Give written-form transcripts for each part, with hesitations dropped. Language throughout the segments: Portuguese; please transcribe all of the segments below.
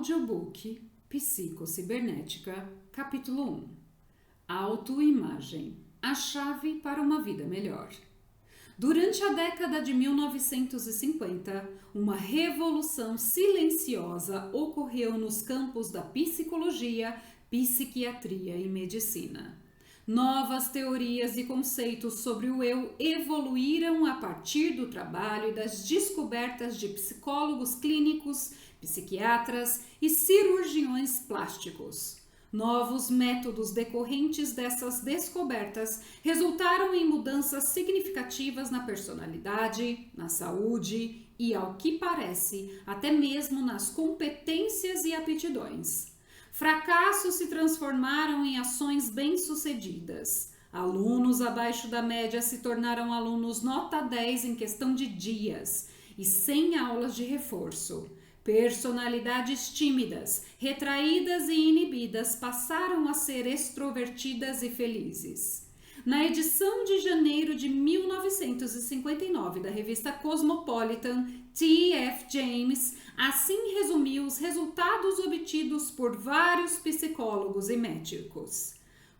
Audiobook Psicocibernética, capítulo 1. Autoimagem, a chave para uma vida melhor. Durante a década de 1950, uma revolução silenciosa ocorreu nos campos da psicologia, psiquiatria e medicina. Novas teorias e conceitos sobre o eu evoluíram a partir do trabalho e das descobertas de psicólogos clínicos, psiquiatras e cirurgiões plásticos. Novos métodos decorrentes dessas descobertas resultaram em mudanças significativas na personalidade, na saúde e, ao que parece, até mesmo nas competências e aptidões. Fracassos se transformaram em ações bem-sucedidas. Alunos abaixo da média se tornaram alunos nota 10 em questão de dias e sem aulas de reforço. Personalidades tímidas, retraídas e inibidas passaram a ser extrovertidas e felizes. Na edição de janeiro de 1959 da revista Cosmopolitan, T.F. James assim resumiu os resultados obtidos por vários psicólogos e médicos.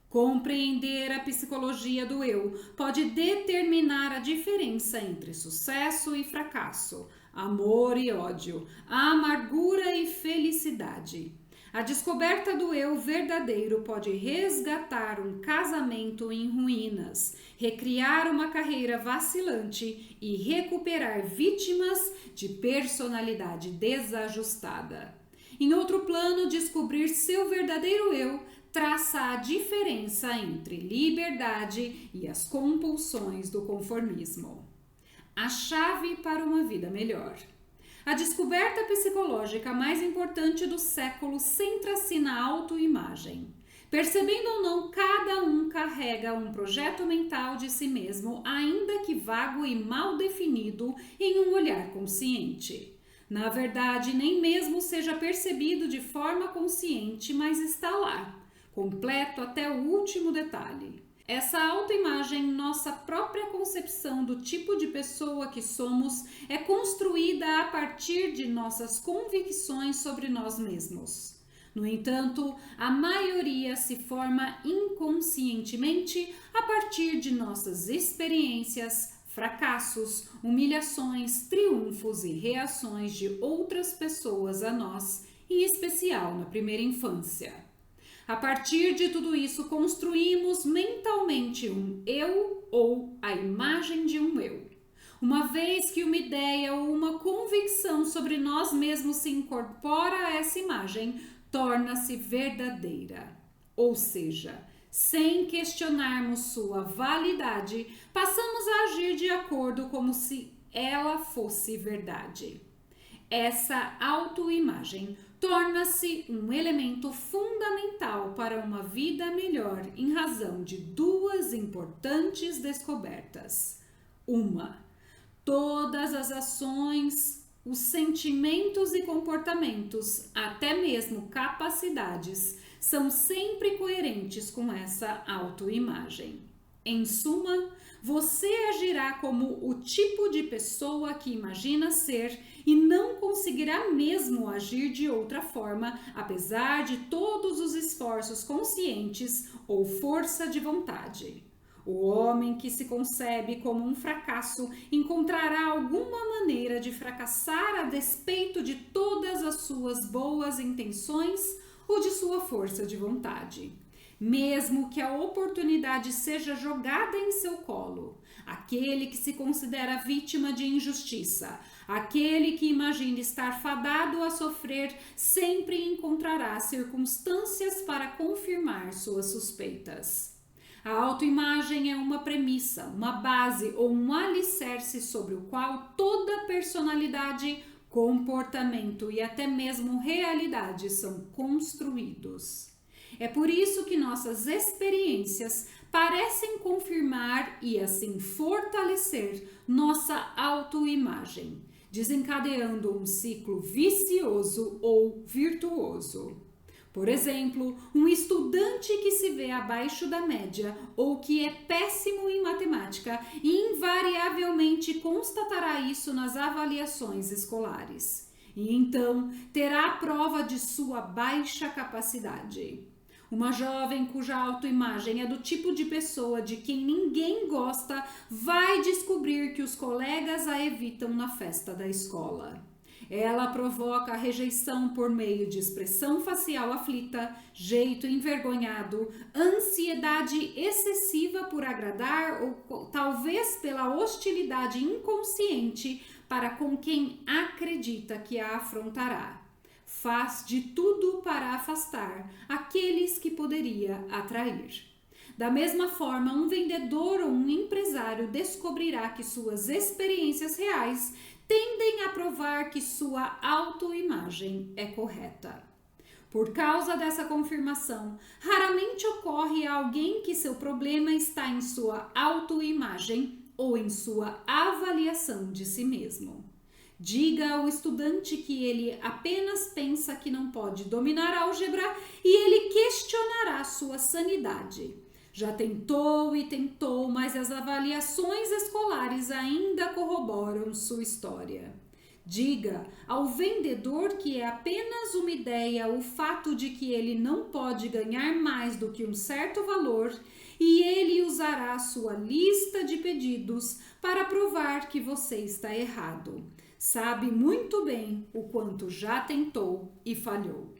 Compreender a psicologia do eu pode determinar a diferença entre sucesso e fracasso, amor e ódio, amargura e felicidade. A descoberta do eu verdadeiro pode resgatar um casamento em ruínas, recriar uma carreira vacilante e recuperar vítimas de personalidade desajustada. Em outro plano, descobrir seu verdadeiro eu traça a diferença entre liberdade e as compulsões do conformismo. A chave para uma vida melhor. A descoberta psicológica mais importante do século centra-se na autoimagem. Percebendo ou não, cada um carrega um projeto mental de si mesmo, ainda que vago e mal definido em um olhar consciente. Na verdade, nem mesmo seja percebido de forma consciente, mas está lá, completo até o último detalhe. Essa autoimagem, nossa própria concepção do tipo de pessoa que somos, é construída a partir de nossas convicções sobre nós mesmos. No entanto, a maioria se forma inconscientemente a partir de nossas experiências, fracassos, humilhações, triunfos e reações de outras pessoas a nós, em especial na primeira infância. A partir de tudo isso, construímos mentalmente um eu ou a imagem de um eu. Uma vez que uma ideia ou uma convicção sobre nós mesmos se incorpora a essa imagem, torna-se verdadeira. Ou seja, sem questionarmos sua validade, passamos a agir de acordo como se ela fosse verdade. Essa autoimagem torna-se um elemento fundamental para uma vida melhor em razão de duas importantes descobertas. Todas as ações, os sentimentos e comportamentos, até mesmo capacidades, são sempre coerentes com essa autoimagem. Em suma, você agirá como o tipo de pessoa que imagina ser e não conseguirá mesmo agir de outra forma, apesar de todos os esforços conscientes ou força de vontade. O homem que se concebe como um fracasso encontrará alguma maneira de fracassar a despeito de todas as suas boas intenções ou de sua força de vontade. Mesmo que a oportunidade seja jogada em seu colo, aquele que se considera vítima de injustiça, aquele que imagina estar fadado a sofrer, sempre encontrará circunstâncias para confirmar suas suspeitas. A autoimagem é uma premissa, uma base ou um alicerce sobre o qual toda personalidade, comportamento e até mesmo realidade são construídos. É por isso que nossas experiências parecem confirmar e assim fortalecer nossa autoimagem, desencadeando um ciclo vicioso ou virtuoso. Por exemplo, um estudante que se vê abaixo da média ou que é péssimo em matemática invariavelmente constatará isso nas avaliações escolares. e então terá a prova de sua baixa capacidade. Uma jovem cuja autoimagem é do tipo de pessoa de quem ninguém gosta vai descobrir que os colegas a evitam na festa da escola. Ela provoca a rejeição por meio de expressão facial aflita, jeito envergonhado, ansiedade excessiva por agradar ou talvez pela hostilidade inconsciente para com quem acredita que a afrontará. Faz de tudo para afastar aqueles que poderia atrair. Da mesma forma, um vendedor ou um empresário descobrirá que suas experiências reais tendem a provar que sua autoimagem é correta. Por causa dessa confirmação, raramente ocorre a alguém que seu problema está em sua autoimagem ou em sua avaliação de si mesmo. Diga ao estudante que ele apenas pensa que não pode dominar álgebra e ele questionará sua sanidade. Já tentou e tentou, mas as avaliações escolares ainda corroboram sua história. Diga ao vendedor que é apenas uma ideia o fato de que ele não pode ganhar mais do que um certo valor e ele usará sua lista de pedidos para provar que você está errado. Sabe muito bem o quanto já tentou e falhou.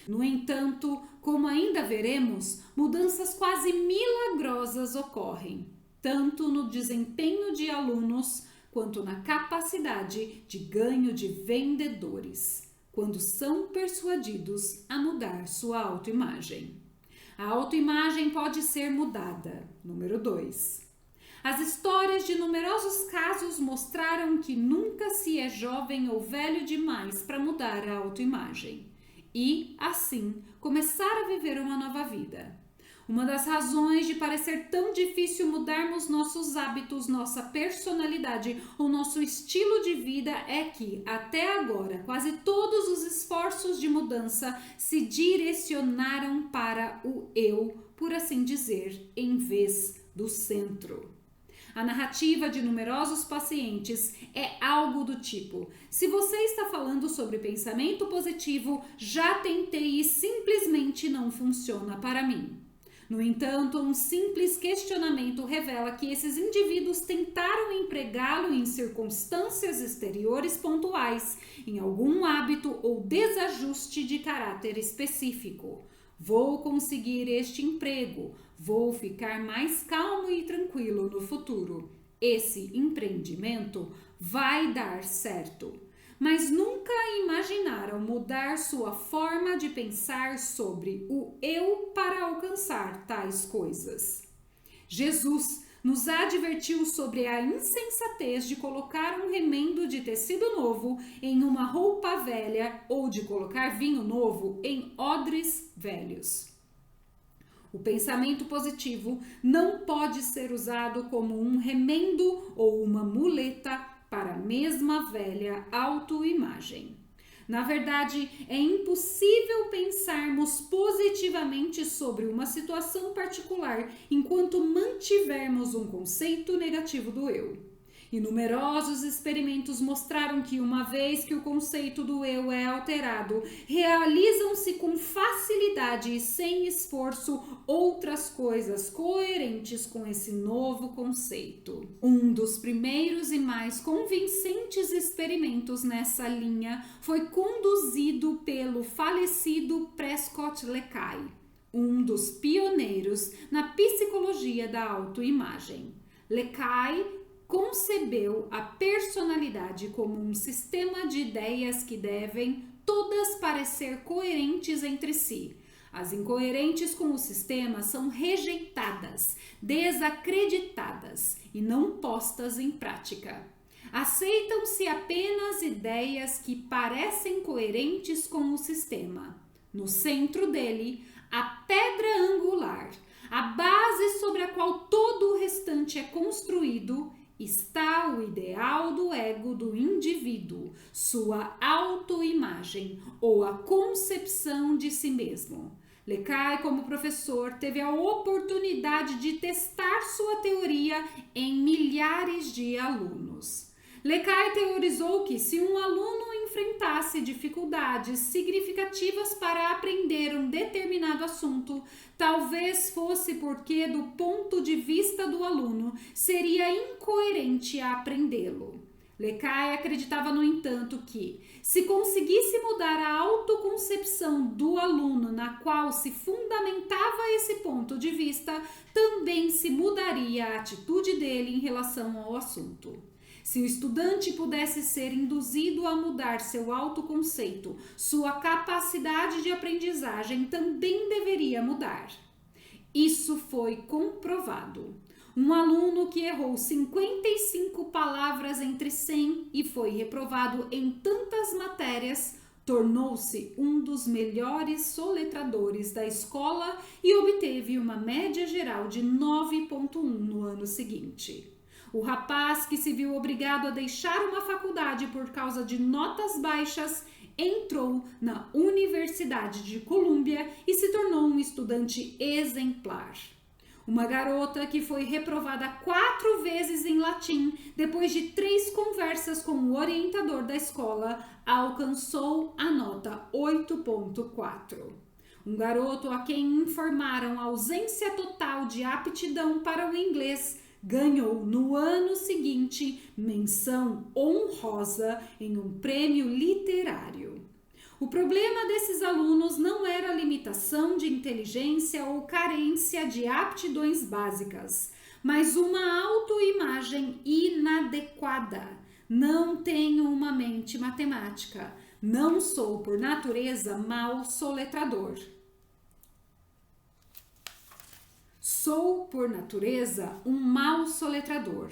No entanto, como ainda veremos, mudanças quase milagrosas ocorrem, tanto no desempenho de alunos quanto na capacidade de ganho de vendedores, quando são persuadidos a mudar sua autoimagem. A autoimagem pode ser mudada. Número 2. As histórias de numerosos casos mostraram que nunca se é jovem ou velho demais para mudar a autoimagem e, assim, começar a viver uma nova vida. Uma das razões de parecer tão difícil mudarmos nossos hábitos, nossa personalidade ou nosso estilo de vida é que, até agora, quase todos os esforços de mudança se direcionaram para o eu, por assim dizer, em vez do centro. A narrativa de numerosos pacientes é algo do tipo: se você está falando sobre pensamento positivo, já tentei e simplesmente não funciona para mim. No entanto, um simples questionamento revela que esses indivíduos tentaram empregá-lo em circunstâncias exteriores pontuais, em algum hábito ou desajuste de caráter específico. Vou conseguir este emprego, vou ficar mais calmo e tranquilo no futuro. Esse empreendimento vai dar certo. Mas nunca imaginaram mudar sua forma de pensar sobre o eu para alcançar tais coisas. Jesus nos advertiu sobre a insensatez de colocar um remendo de tecido novo em uma roupa velha ou de colocar vinho novo em odres velhos. O pensamento positivo não pode ser usado como um remendo ou uma muleta para a mesma velha autoimagem. Na verdade, é impossível pensarmos positivamente sobre uma situação particular enquanto mantivermos um conceito negativo do eu. E numerosos experimentos mostraram que, uma vez que o conceito do eu é alterado, realizam-se com facilidade e sem esforço outras coisas coerentes com esse novo conceito. Um dos primeiros e mais convincentes experimentos nessa linha foi conduzido pelo falecido Prescott Lekai, um dos pioneiros na psicologia da autoimagem. Lekai concebeu a personalidade como um sistema de ideias que devem todas parecer coerentes entre si. As incoerentes com o sistema são rejeitadas, desacreditadas e não postas em prática. Aceitam-se apenas ideias que parecem coerentes com o sistema. No centro dele, a pedra angular, a base sobre a qual todo o restante é construído, está o ideal do ego do indivíduo, sua autoimagem ou a concepção de si mesmo. Lekai, como professor, teve a oportunidade de testar sua teoria em milhares de alunos. Lekai teorizou que se um aluno enfrentasse dificuldades significativas para aprender um determinado assunto, talvez fosse porque, do ponto de vista do aluno, seria incoerente aprendê-lo. Lekai acreditava, no entanto, que, se conseguisse mudar a autoconcepção do aluno na qual se fundamentava esse ponto de vista, também se mudaria a atitude dele em relação ao assunto. Se o estudante pudesse ser induzido a mudar seu autoconceito, sua capacidade de aprendizagem também deveria mudar. Isso foi comprovado. Um aluno que errou 55 palavras entre 100 e foi reprovado em tantas matérias, tornou-se um dos melhores soletradores da escola e obteve uma média geral de 9,1 no ano seguinte. O rapaz, que se viu obrigado a deixar uma faculdade por causa de notas baixas, entrou na Universidade de Colômbia e se tornou um estudante exemplar. Uma garota que foi reprovada 4 vezes em latim, depois de 3 conversas com o orientador da escola, alcançou a nota 8,4. Um garoto a quem informaram a ausência total de aptidão para o inglês ganhou no ano seguinte menção honrosa em um prêmio literário. O problema desses alunos não era a limitação de inteligência ou carência de aptidões básicas, mas uma autoimagem inadequada. Não tenho uma mente matemática. Não sou, por natureza, mau soletrador. Sou, por natureza, um mau soletrador.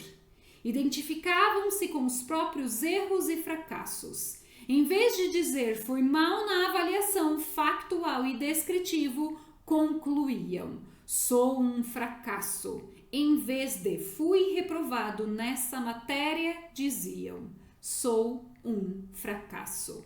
Identificavam-se com os próprios erros e fracassos. Em vez de dizer fui mal na avaliação factual e descritivo, concluíam sou um fracasso. Em vez de fui reprovado nessa matéria, diziam sou um fracasso.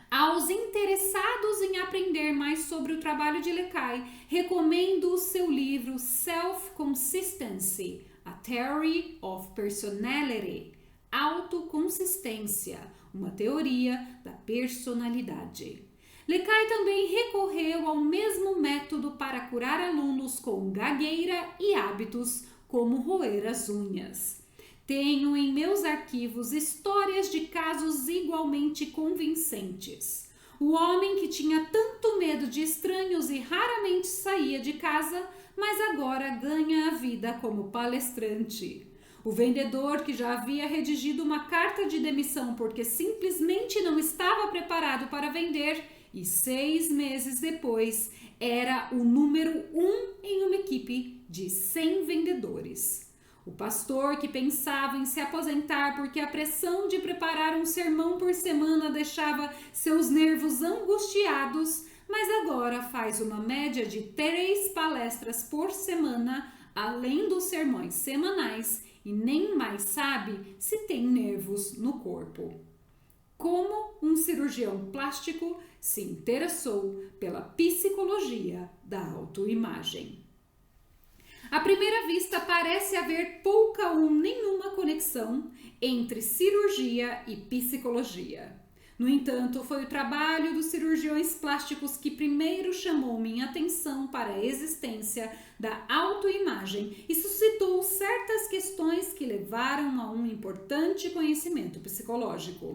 Aos interessados em aprender mais sobre o trabalho de Lekai, recomendo o seu livro Self-Consistency, A Theory of Personality, Autoconsistência, uma teoria da personalidade. Lekai também recorreu ao mesmo método para curar alunos com gagueira e hábitos como roer as unhas. Tenho em meus arquivos histórias de casos igualmente convincentes. O homem que tinha tanto medo de estranhos e raramente saía de casa, mas agora ganha a vida como palestrante. O vendedor que já havia redigido uma carta de demissão porque simplesmente não estava preparado para vender e 6 meses depois era o número 1 em uma equipe de 100 vendedores. O pastor que pensava em se aposentar porque a pressão de preparar um sermão por semana deixava seus nervos angustiados, mas agora faz uma média de 3 palestras por semana, além dos sermões semanais, e nem mais sabe se tem nervos no corpo. Como um cirurgião plástico se interessou pela psicologia da autoimagem. À primeira vista, parece haver pouca ou nenhuma conexão entre cirurgia e psicologia. No entanto, foi o trabalho dos cirurgiões plásticos que primeiro chamou minha atenção para a existência da autoimagem e suscitou certas questões que levaram a um importante conhecimento psicológico.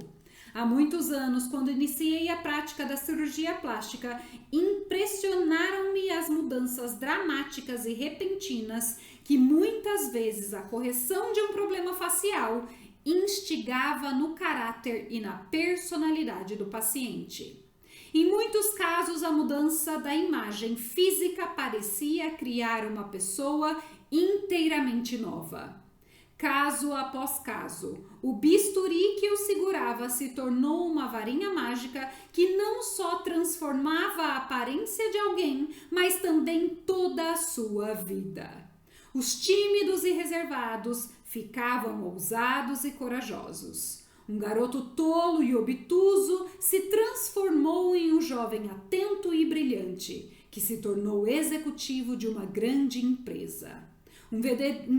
Há muitos anos, quando iniciei a prática da cirurgia plástica, impressionaram-me as mudanças dramáticas e repentinas que muitas vezes a correção de um problema facial instigava no caráter e na personalidade do paciente. Em muitos casos, a mudança da imagem física parecia criar uma pessoa inteiramente nova. Caso após caso, o bisturi que o segurava se tornou uma varinha mágica que não só transformava a aparência de alguém, mas também toda a sua vida. Os tímidos e reservados ficavam ousados e corajosos. Um garoto tolo e obtuso se transformou em um jovem atento e brilhante, que se tornou executivo de uma grande empresa. Um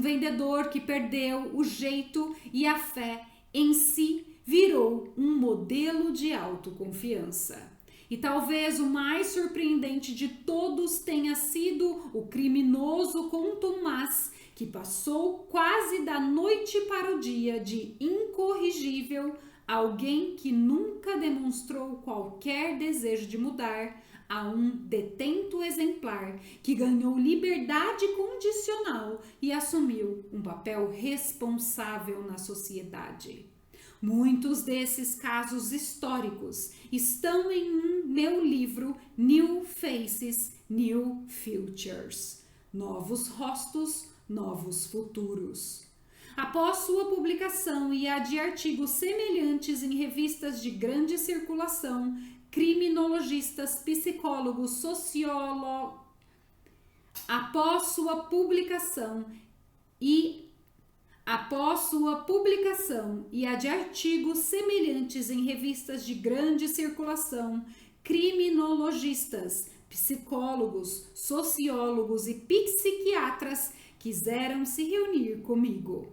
vendedor que perdeu o jeito e a fé em si virou um modelo de autoconfiança. E talvez o mais surpreendente de todos tenha sido o criminoso contumaz que passou quase da noite para o dia de incorrigível, alguém que nunca demonstrou qualquer desejo de mudar, a um detento exemplar que ganhou liberdade condicional e assumiu um papel responsável na sociedade. Muitos desses casos históricos estão em meu livro New Faces, New Futures. Novos rostos, novos futuros. Após sua publicação e a de artigos semelhantes em revistas de grande circulação, criminologistas, psicólogos, sociólogos, após sua publicação e a de artigos semelhantes em revistas de grande circulação, criminologistas, psicólogos, sociólogos e psiquiatras quiseram se reunir comigo.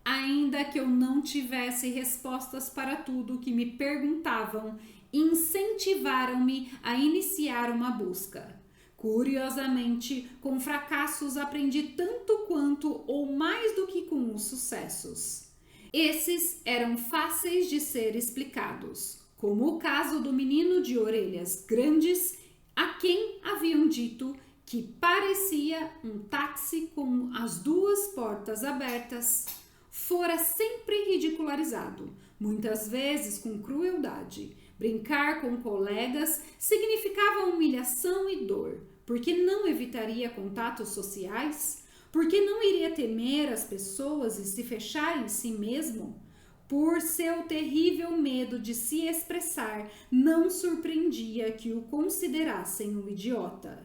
Ainda que eu não tivesse respostas para tudo o que me perguntavam, incentivaram-me a iniciar uma busca. Curiosamente, com fracassos aprendi tanto quanto ou mais do que com os sucessos. Esses eram fáceis de ser explicados, como o caso do menino de orelhas grandes, a quem haviam dito que parecia um táxi com as duas portas abertas. Fora sempre ridicularizado, muitas vezes com crueldade. Brincar com colegas significava humilhação e dor, porque não evitaria contatos sociais, porque não iria temer as pessoas e se fechar em si mesmo. Por seu terrível medo de se expressar, não surpreendia que o considerassem um idiota.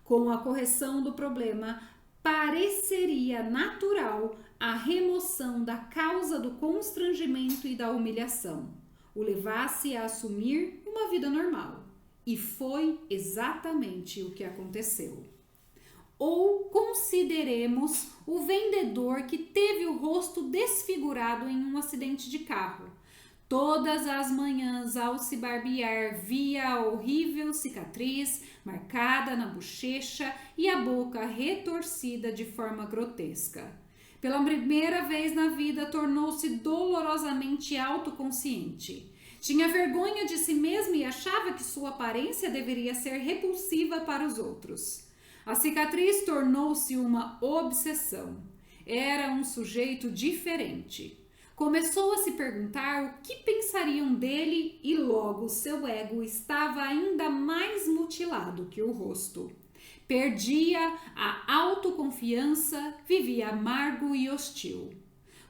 Com a correção do problema, pareceria natural a remoção da causa do constrangimento e da humilhação, o levasse a assumir uma vida normal. E foi exatamente o que aconteceu. Ou consideremos o vendedor que teve o rosto desfigurado em um acidente de carro. Todas as manhãs, ao se barbear, via a horrível cicatriz marcada na bochecha e a boca retorcida de forma grotesca. Pela primeira vez na vida, tornou-se dolorosamente autoconsciente. Tinha vergonha de si mesmo e achava que sua aparência deveria ser repulsiva para os outros. A cicatriz tornou-se uma obsessão. Era um sujeito diferente. Começou a se perguntar o que pensariam dele e logo seu ego estava ainda mais mutilado que o rosto. Perdia a autoconfiança, vivia amargo e hostil.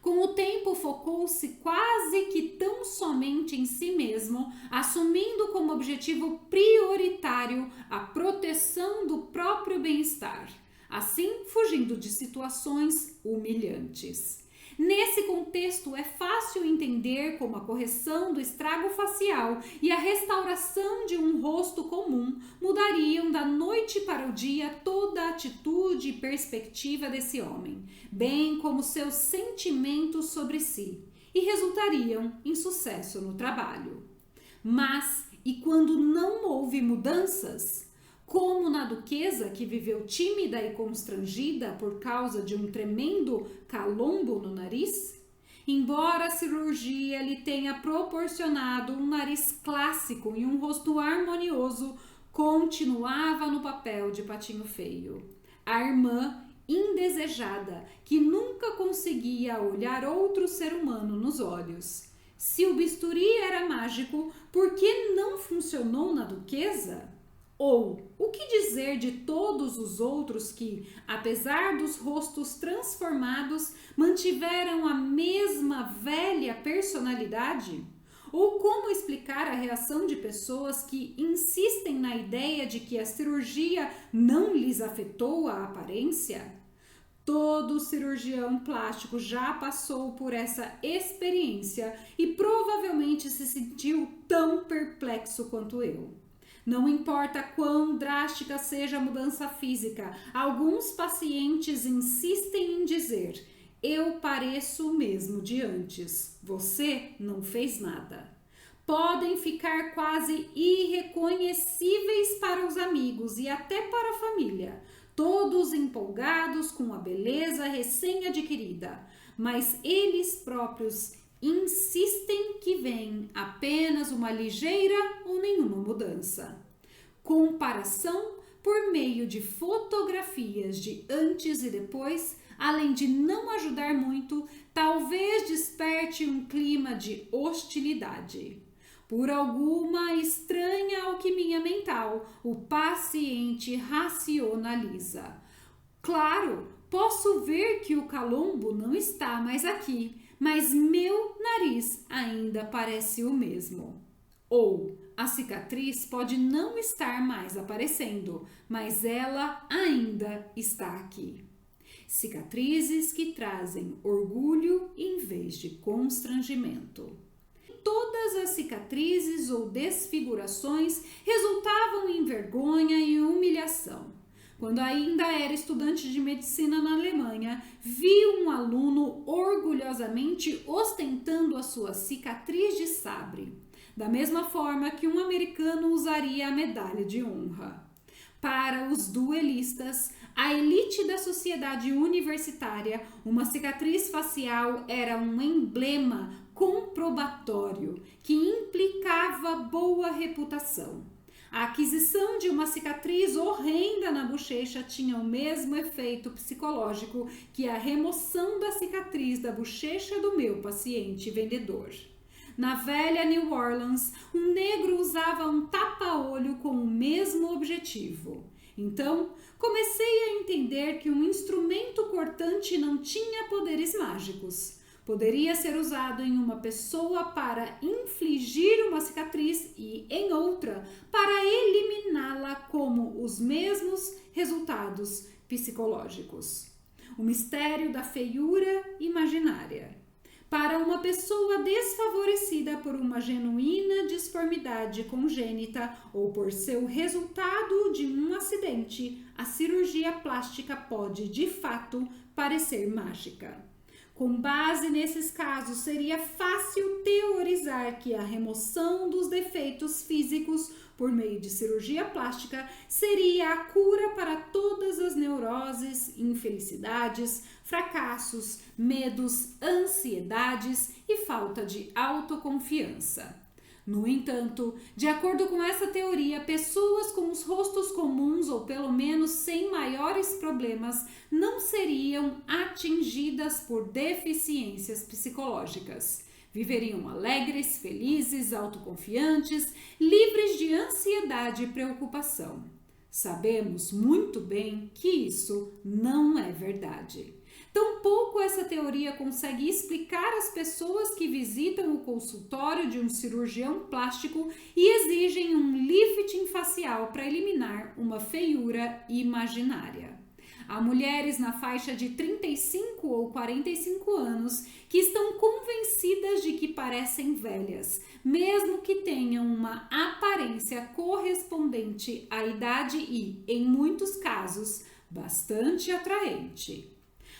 Com o tempo focou-se quase que tão somente em si mesmo, assumindo como objetivo prioritário a proteção do próprio bem-estar, assim fugindo de situações humilhantes. Nesse contexto, é fácil entender como a correção do estrago facial e a restauração de um rosto comum mudariam da noite para o dia toda a atitude e perspectiva desse homem, bem como seus sentimentos sobre si, e resultariam em sucesso no trabalho. Mas, e quando não houve mudanças? Como na duquesa, que viveu tímida e constrangida por causa de um tremendo calombo no nariz? Embora a cirurgia lhe tenha proporcionado um nariz clássico e um rosto harmonioso, continuava no papel de patinho feio. A irmã indesejada, que nunca conseguia olhar outro ser humano nos olhos. Se o bisturi era mágico, por que não funcionou na duquesa? Ou, o que dizer de todos os outros que, apesar dos rostos transformados, mantiveram a mesma velha personalidade? Ou como explicar a reação de pessoas que insistem na ideia de que a cirurgia não lhes afetou a aparência? Todo cirurgião plástico já passou por essa experiência e provavelmente se sentiu tão perplexo quanto eu. Não importa quão drástica seja a mudança física, alguns pacientes insistem em dizer: Eu pareço o mesmo de antes. Você não fez nada. Podem ficar quase irreconhecíveis para os amigos e até para a família, todos empolgados com a beleza recém-adquirida, mas eles próprios insistem que vem apenas uma ligeira ou nenhuma mudança. Comparação por meio de fotografias de antes e depois, além de não ajudar muito, talvez desperte um clima de hostilidade. Por alguma estranha alquimia mental, o paciente racionaliza. Claro, posso ver que o calombo não está mais aqui, mas meu nariz ainda parece o mesmo. Ou a cicatriz pode não estar mais aparecendo, mas ela ainda está aqui. Cicatrizes que trazem orgulho em vez de constrangimento. Todas as cicatrizes ou desfigurações resultavam em vergonha e humilhação. Quando ainda era estudante de medicina na Alemanha, vi um aluno orgulhosamente ostentando a sua cicatriz de sabre, da mesma forma que um americano usaria a medalha de honra. Para os duelistas, a elite da sociedade universitária, uma cicatriz facial era um emblema comprobatório que implicava boa reputação. A aquisição de uma cicatriz horrenda na bochecha tinha o mesmo efeito psicológico que a remoção da cicatriz da bochecha do meu paciente vendedor. Na velha New Orleans, um negro usava um tapa-olho com o mesmo objetivo. Então, comecei a entender que um instrumento cortante não tinha poderes mágicos. Poderia ser usado em uma pessoa para infligir uma cicatriz e em outra para eliminá-la como os mesmos resultados psicológicos. O mistério da feiura imaginária. Para uma pessoa desfavorecida por uma genuína disformidade congênita ou por ser o resultado de um acidente, a cirurgia plástica pode, de fato, parecer mágica. Com base nesses casos, seria fácil teorizar que a remoção dos defeitos físicos por meio de cirurgia plástica seria a cura para todas as neuroses, infelicidades, fracassos, medos, ansiedades e falta de autoconfiança. No entanto, de acordo com essa teoria, pessoas com os rostos comuns ou pelo menos sem maiores problemas não seriam atingidas por deficiências psicológicas. Viveriam alegres, felizes, autoconfiantes, livres de ansiedade e preocupação. Sabemos muito bem que isso não é verdade. Tampouco essa teoria consegue explicar as pessoas que visitam o consultório de um cirurgião plástico e exigem um lifting facial para eliminar uma feiura imaginária. Há mulheres na faixa de 35 ou 45 anos que estão convencidas de que parecem velhas, mesmo que tenham uma aparência correspondente à idade e, em muitos casos, bastante atraente.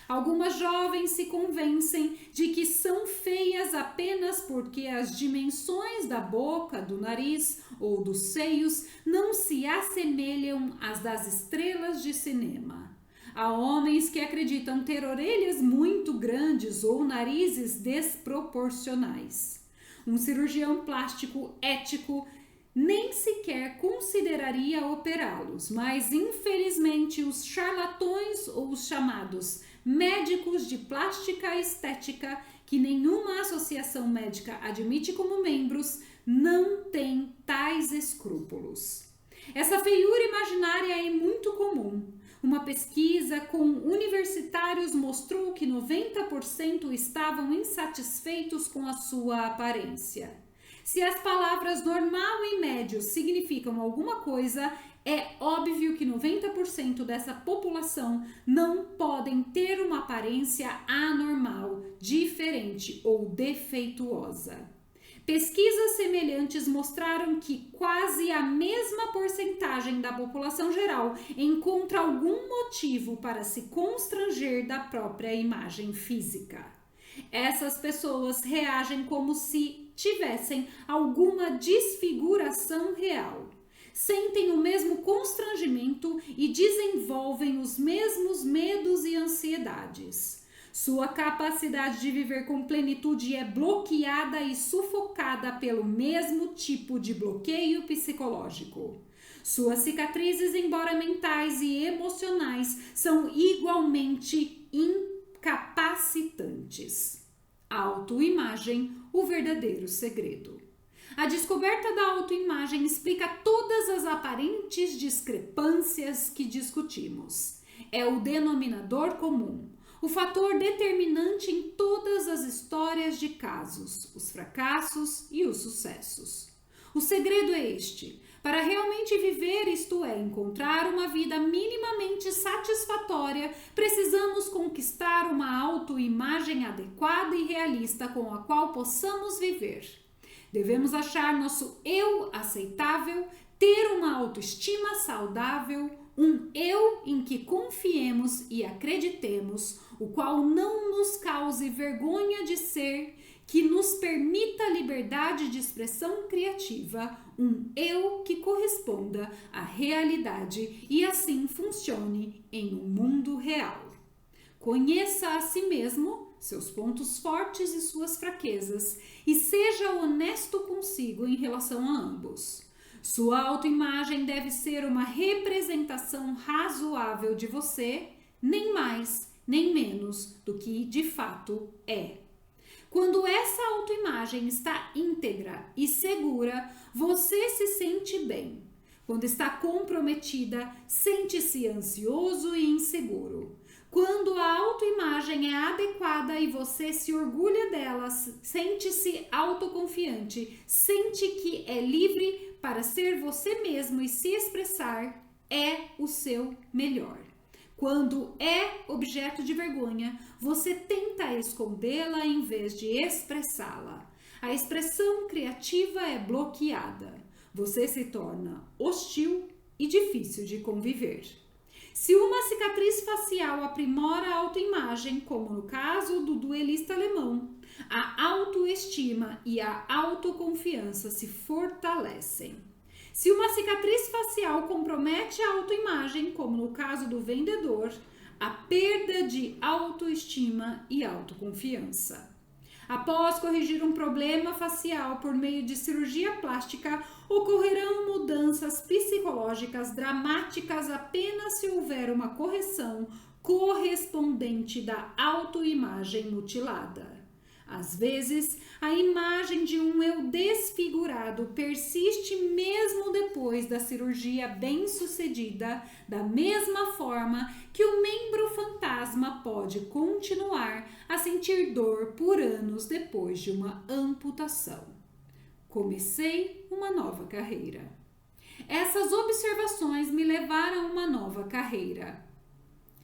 Algumas jovens se convencem de que são feias apenas porque as dimensões da boca, do nariz ou dos seios não se assemelham às das estrelas de cinema. Há homens que acreditam ter orelhas muito grandes ou narizes desproporcionais. Um cirurgião plástico ético nem sequer consideraria operá-los, mas infelizmente os charlatões ou os chamados médicos de plástica estética, que nenhuma associação médica admite como membros, não têm tais escrúpulos. Essa feiura imaginária é muito comum. Uma pesquisa com universitários mostrou que 90% estavam insatisfeitos com a sua aparência. Se as palavras normal e médio significam alguma coisa, é óbvio que 90% dessa população não podem ter uma aparência anormal, diferente ou defeituosa. Pesquisas semelhantes mostraram que quase a mesma porcentagem da população geral encontra algum motivo para se constranger da própria imagem física. Essas pessoas reagem como se tivessem alguma desfiguração real. Sentem o mesmo constrangimento e desenvolvem os mesmos medos e ansiedades. Sua capacidade de viver com plenitude é bloqueada e sufocada pelo mesmo tipo de bloqueio psicológico. Suas cicatrizes, embora mentais e emocionais, são igualmente incapacitantes. Autoimagem, o verdadeiro segredo. A descoberta da autoimagem explica todas as aparentes discrepâncias que discutimos. É o denominador comum, o fator determinante em todas as histórias de casos, os fracassos e os sucessos. O segredo é este: para realmente viver, isto é, encontrar uma vida minimamente satisfatória, precisamos conquistar uma autoimagem adequada e realista com a qual possamos viver. Devemos achar nosso eu aceitável, ter uma autoestima saudável, um eu em que confiemos e acreditemos, o qual não nos cause vergonha de ser, que nos permita liberdade de expressão criativa, um eu que corresponda à realidade e assim funcione em um mundo real. Conheça a si mesmo, seus pontos fortes e suas fraquezas, e seja honesto consigo em relação a ambos. Sua autoimagem deve ser uma representação razoável de você, nem mais, nem menos do que de fato é. Quando essa autoimagem está íntegra e segura, você se sente bem. Quando está comprometida, sente-se ansioso e inseguro. Quando a autoimagem é adequada e você se orgulha dela, sente-se autoconfiante, sente que é livre para ser você mesmo e se expressar, é o seu melhor. Quando é objeto de vergonha, você tenta escondê-la em vez de expressá-la. A expressão criativa é bloqueada. Você se torna hostil e difícil de conviver. Se uma cicatriz facial aprimora a autoimagem, como no caso do duelista alemão, a autoestima e a autoconfiança se fortalecem. Se uma cicatriz facial compromete a autoimagem, como no caso do vendedor, a perda de autoestima e autoconfiança. Após corrigir um problema facial por meio de cirurgia plástica, ocorrerão mudanças psicológicas dramáticas apenas se houver uma correção correspondente da autoimagem mutilada. Às vezes, a imagem de um eu desfigurado persiste mesmo depois da cirurgia bem-sucedida, da mesma forma que o membro fantasma pode continuar a sentir dor por anos depois de uma amputação. Comecei uma nova carreira. Essas observações me levaram a uma nova carreira.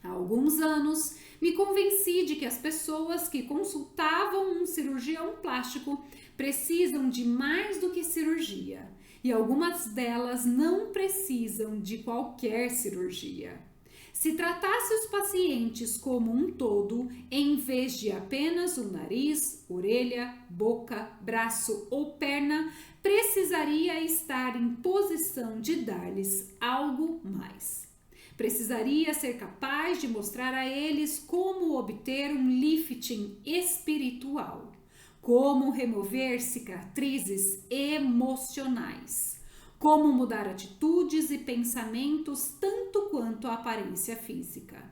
Há alguns anos, me convenci de que as pessoas que consultavam um cirurgião plástico precisam de mais do que cirurgia, e algumas delas não precisam de qualquer cirurgia. Se tratasse os pacientes como um todo, em vez de apenas o nariz, orelha, boca, braço ou perna, precisaria estar em posição de dar-lhes algo mais. Precisaria ser capaz de mostrar a eles como obter um lifting espiritual, como remover cicatrizes emocionais, como mudar atitudes e pensamentos tanto quanto a aparência física.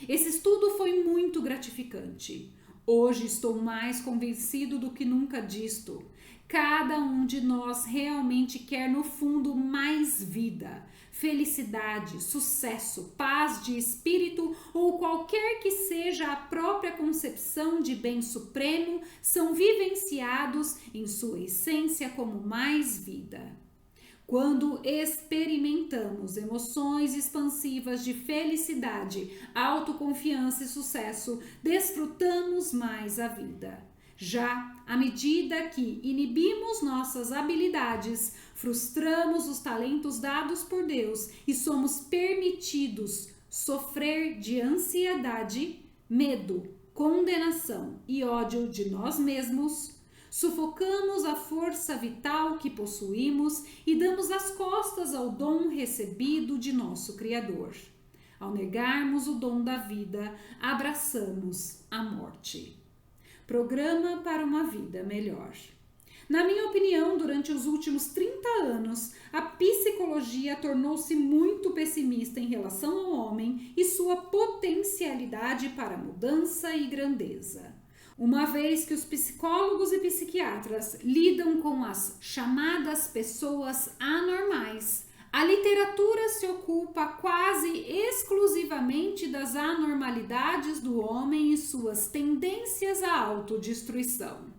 Esse estudo foi muito gratificante. Hoje estou mais convencido do que nunca disto. Cada um de nós realmente quer no fundo mais vida, felicidade, sucesso, paz de espírito ou qualquer que seja a própria concepção de bem supremo, são vivenciados em sua essência como mais vida. Quando experimentamos emoções expansivas de felicidade, autoconfiança e sucesso, desfrutamos mais a vida. Já à medida que inibimos nossas habilidades, frustramos os talentos dados por Deus e somos permitidos sofrer de ansiedade, medo, condenação e ódio de nós mesmos, sufocamos a força vital que possuímos e damos as costas ao dom recebido de nosso Criador. Ao negarmos o dom da vida, abraçamos a morte. Programa para uma vida melhor. Na minha opinião, durante os últimos 30 anos, a psicologia tornou-se muito pessimista em relação ao homem e sua potencialidade para mudança e grandeza. Uma vez que os psicólogos e psiquiatras lidam com as chamadas pessoas anormais, a literatura se ocupa quase exclusivamente das anormalidades do homem e suas tendências à autodestruição.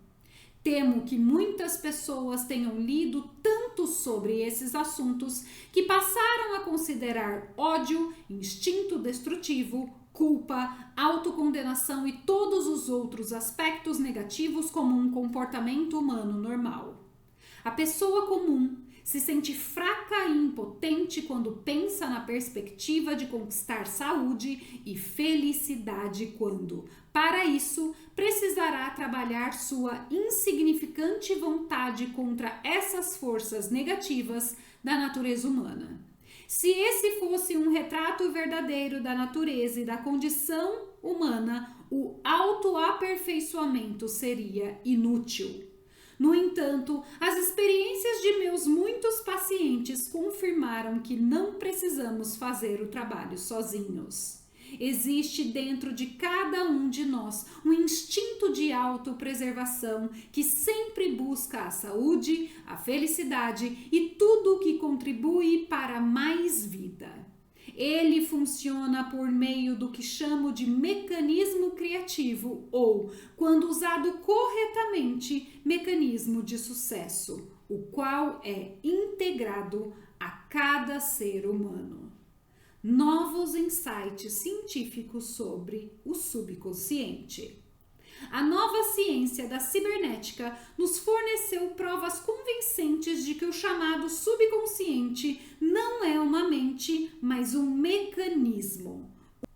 Temo que muitas pessoas tenham lido tanto sobre esses assuntos que passaram a considerar ódio, instinto destrutivo, culpa, autocondenação e todos os outros aspectos negativos como um comportamento humano normal. A pessoa comum se sente fraca e impotente quando pensa na perspectiva de conquistar saúde e felicidade quando, para isso, precisará trabalhar sua insignificante vontade contra essas forças negativas da natureza humana. Se esse fosse um retrato verdadeiro da natureza e da condição humana, o autoaperfeiçoamento seria inútil. No entanto, as experiências de meus muitos pacientes confirmaram que não precisamos fazer o trabalho sozinhos. Existe dentro de cada um de nós um instinto de autopreservação que sempre busca a saúde, a felicidade e tudo o que contribui para mais vida. Ele funciona por meio do que chamo de mecanismo criativo ou, quando usado corretamente, mecanismo de sucesso, o qual é integrado a cada ser humano. Novos insights científicos sobre o subconsciente. A nova ciência da cibernética nos forneceu provas convincentes de que o chamado subconsciente não é uma mente, mas um mecanismo.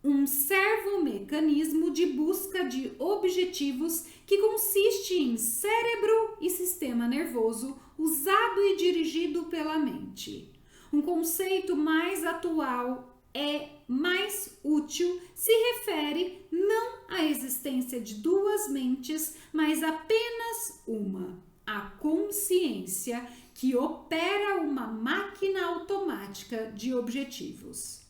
Um servomecanismo de busca de objetivos que consiste em cérebro e sistema nervoso usado e dirigido pela mente. Um conceito mais atual mais útil se refere não à existência de duas mentes, mas apenas uma, a consciência, que opera uma máquina automática de objetivos.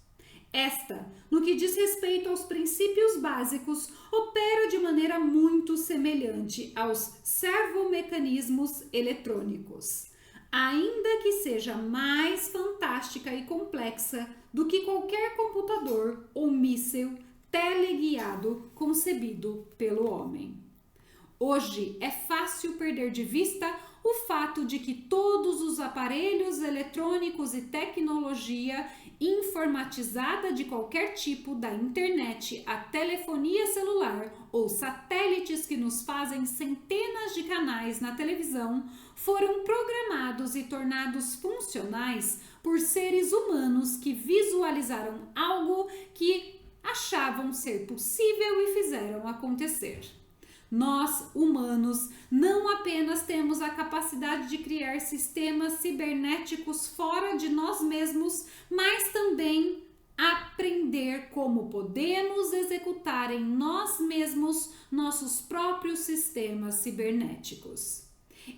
Esta, no que diz respeito aos princípios básicos, opera de maneira muito semelhante aos servomecanismos eletrônicos, ainda que seja mais fantástica e complexa do que qualquer computador ou míssil teleguiado concebido pelo homem. Hoje é fácil perder de vista o fato de que todos os aparelhos eletrônicos e tecnologia informatizada de qualquer tipo, da internet à telefonia celular ou satélites que nos fazem centenas de canais na televisão, foram programados e tornados funcionais por seres humanos que visualizaram algo que achavam ser possível e fizeram acontecer. Nós, humanos, não apenas temos a capacidade de criar sistemas cibernéticos fora de nós mesmos, mas também aprender como podemos executar em nós mesmos nossos próprios sistemas cibernéticos.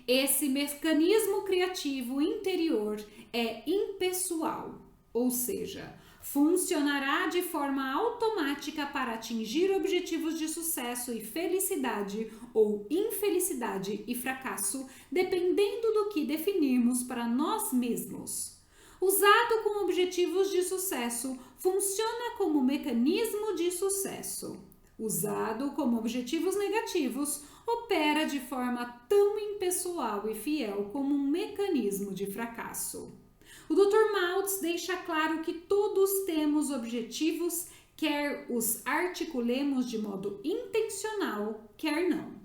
Esse mecanismo criativo interior é impessoal, ou seja, funcionará de forma automática para atingir objetivos de sucesso e felicidade ou infelicidade e fracasso, dependendo do que definirmos para nós mesmos. Usado com objetivos de sucesso, funciona como mecanismo de sucesso. Usado como objetivos negativos, opera de forma tão impessoal e fiel como um mecanismo de fracasso. O Dr. Maltz deixa claro que todos temos objetivos, quer os articulemos de modo intencional, quer não.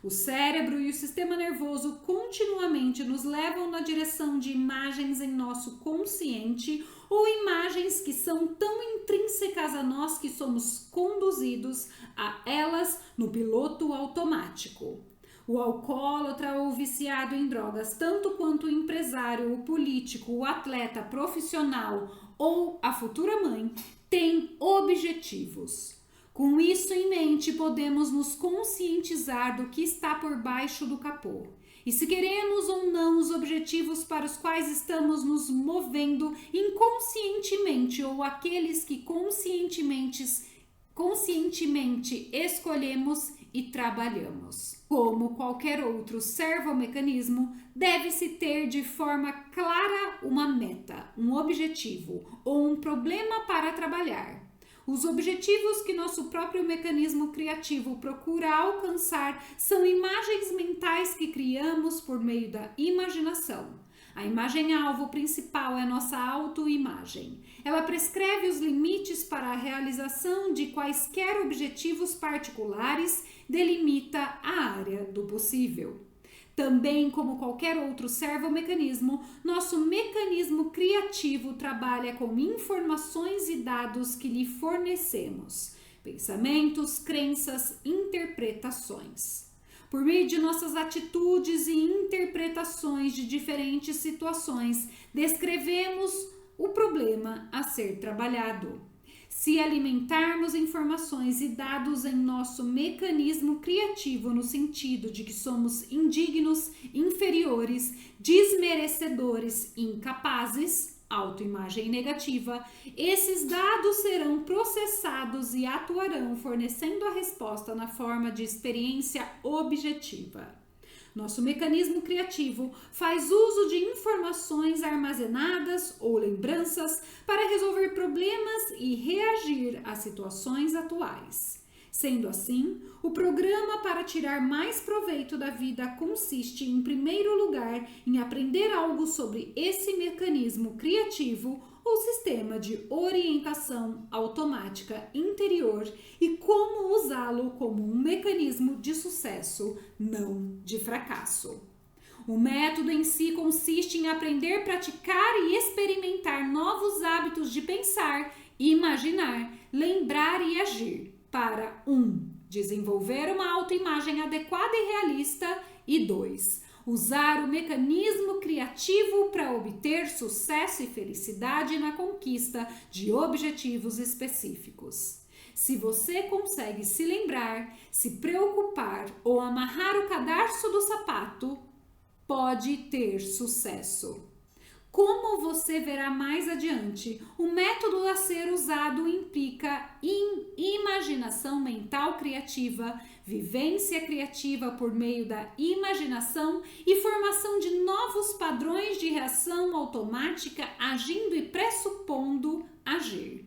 O cérebro e o sistema nervoso continuamente nos levam na direção de imagens em nosso consciente ou imagens que são tão intrínsecas a nós que somos conduzidos a elas no piloto automático. O alcoólatra ou viciado em drogas, tanto quanto o empresário, o político, o atleta profissional ou a futura mãe, tem objetivos. Com isso em mente, podemos nos conscientizar do que está por baixo do capô. E se queremos ou não os objetivos para os quais estamos nos movendo inconscientemente ou aqueles que conscientemente escolhemos e trabalhamos. Como qualquer outro servomecanismo, deve-se ter de forma clara uma meta, um objetivo ou um problema para trabalhar. Os objetivos que nosso próprio mecanismo criativo procura alcançar são imagens mentais que criamos por meio da imaginação. A imagem-alvo principal é nossa autoimagem. Ela prescreve os limites para a realização de quaisquer objetivos particulares, delimita a área do possível. Também, como qualquer outro servomecanismo, nosso mecanismo criativo trabalha com informações e dados que lhe fornecemos, pensamentos, crenças, interpretações. Por meio de nossas atitudes e interpretações de diferentes situações, descrevemos o problema a ser trabalhado. Se alimentarmos informações e dados em nosso mecanismo criativo no sentido de que somos indignos, inferiores, desmerecedores, incapazes, autoimagem negativa, esses dados serão processados e atuarão fornecendo a resposta na forma de experiência objetiva. Nosso mecanismo criativo faz uso de informações armazenadas ou lembranças para resolver problemas e reagir a situações atuais. Sendo assim, o programa para tirar mais proveito da vida consiste, em primeiro lugar, em aprender algo sobre esse mecanismo criativo ou sistema de orientação automática interior e como usá-lo como um mecanismo de sucesso, não de fracasso. O método em si consiste em aprender, praticar e experimentar novos hábitos de pensar, imaginar, lembrar e agir para 1. Desenvolver uma autoimagem adequada e realista e 2. Usar o mecanismo criativo para obter sucesso e felicidade na conquista de objetivos específicos. Se você consegue se lembrar, se preocupar ou amarrar o cadarço do sapato, pode ter sucesso. Como você verá mais adiante, o método a ser usado implica imaginação mental criativa, vivência criativa por meio da imaginação e formação de novos padrões de reação automática agindo e pressupondo agir.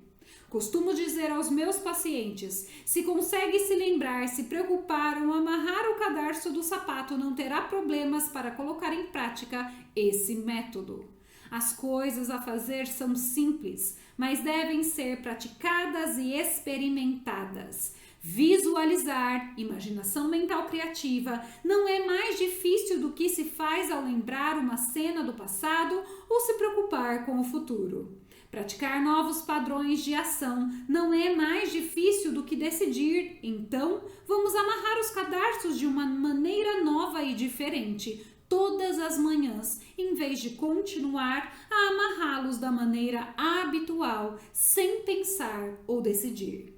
Costumo dizer aos meus pacientes, se consegue se lembrar, se preocupar ou amarrar o cadarço do sapato, não terá problemas para colocar em prática esse método. As coisas a fazer são simples, mas devem ser praticadas e experimentadas. Visualizar, imaginação mental criativa, não é mais difícil do que se faz ao lembrar uma cena do passado ou se preocupar com o futuro. Praticar novos padrões de ação não é mais difícil do que decidir, então vamos amarrar os cadarços de uma maneira nova e diferente, todas as manhãs, em vez de continuar a amarrá-los da maneira habitual, sem pensar ou decidir.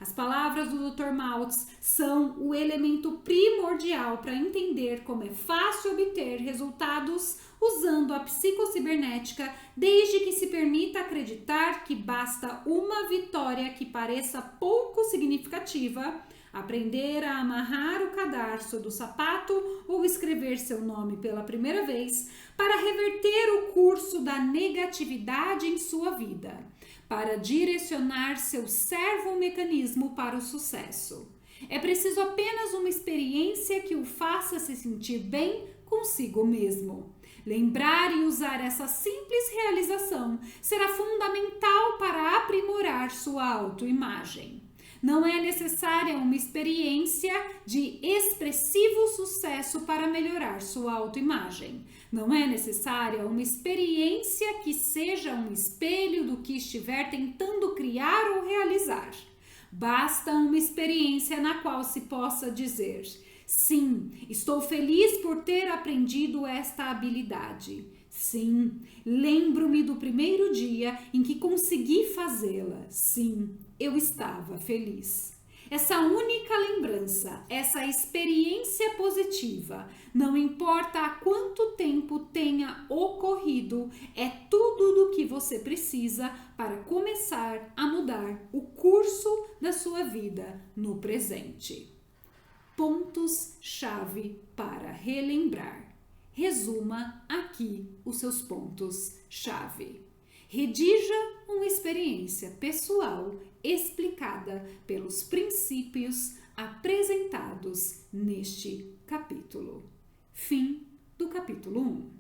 As palavras do Dr. Maltz são o elemento primordial para entender como é fácil obter resultados usando a psicocibernética, desde que se permita acreditar que basta uma vitória que pareça pouco significativa, aprender a amarrar o cadarço do sapato ou escrever seu nome pela primeira vez para reverter o curso da negatividade em sua vida, para direcionar seu servomecanismo para o sucesso. É preciso apenas uma experiência que o faça se sentir bem consigo mesmo. Lembrar e usar essa simples realização será fundamental para aprimorar sua autoimagem. Não é necessária uma experiência de expressivo sucesso para melhorar sua autoimagem. Não é necessária uma experiência que seja um espelho do que estiver tentando criar ou realizar. Basta uma experiência na qual se possa dizer: sim, estou feliz por ter aprendido esta habilidade. Sim, lembro-me do primeiro dia em que consegui fazê-la. Sim, eu estava feliz. Essa única lembrança, essa experiência positiva, não importa há quanto tempo tenha ocorrido, é tudo do que você precisa para começar a mudar o curso da sua vida no presente. Pontos-chave para relembrar. Resuma aqui os seus pontos-chave. Redija uma experiência pessoal explicada pelos princípios apresentados neste capítulo. Fim do capítulo 1.